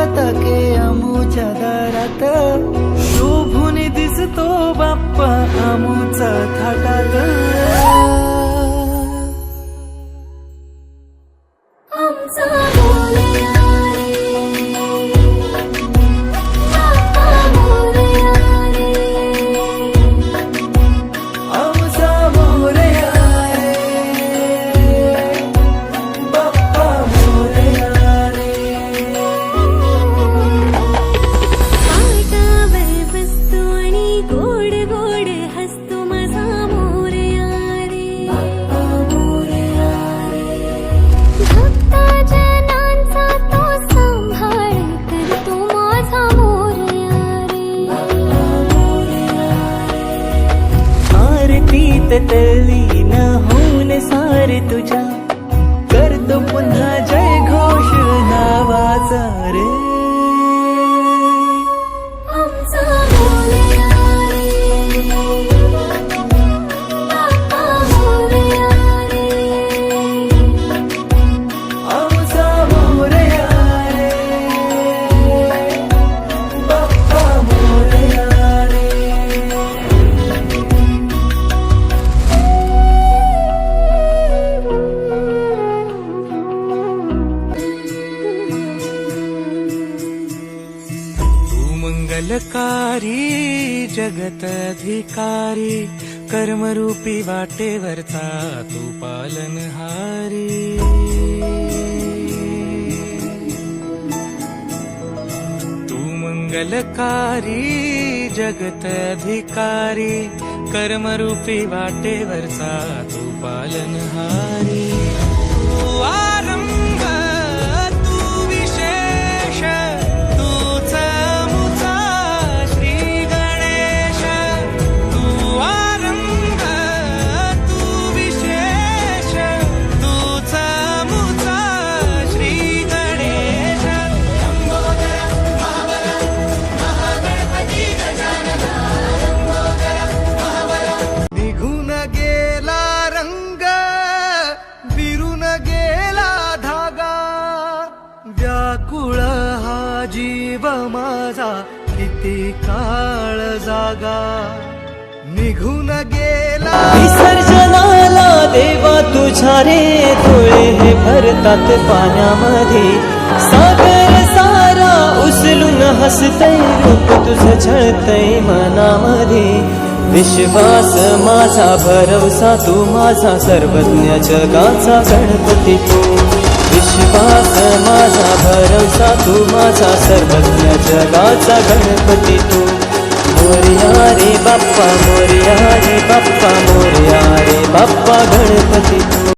ताके आमुच्या दारात, शोभून दिसतो बाप्पा आमुचा थाटात. आमचा मोरया तल्लीन होऊन सारे तुझ्या, करतो पुन्हा जय घोष नावाचा रे. आमचा मोरया बाप्पा मोरया आमचा मोरया रे, बाप्पा मोरया रे. मंगलकारी जगतधिकारी, कर्मरूपी वाटेवरचा तू पालनहारी. तू मंगलकारी जगतधिकारी, कर्मरूपी वाटेवरचा तू पालनहारी. तू आरंभ तू विशेष, तूच मुचा श्री गणेश. तू आरंभ तू विशेष, तूच मुचा श्री गणेश. निघून गेला रंग, विरून गेला धागा, व्याकुळ हा जीव माझा किती काळ जागा. निघून गेला विसर्जनाला देवा तुझ्या रे, डोळे हे भरतात पाण्यामध्ये, सागर सारा उचलून हसतय, रूप तुझं छळतय मनामध्ये. विश्वास माझा भरवसा तू माझा, सर्वज्ञ जगाचा गणपती तू. विश्वास माझा भरवसा तू माझा, सर्वज्ञ जगाचा गणपती तू. मोरया रे बाप्पा मोरया रे बाप्पा मोरया रे बाप्पा गणपती तू.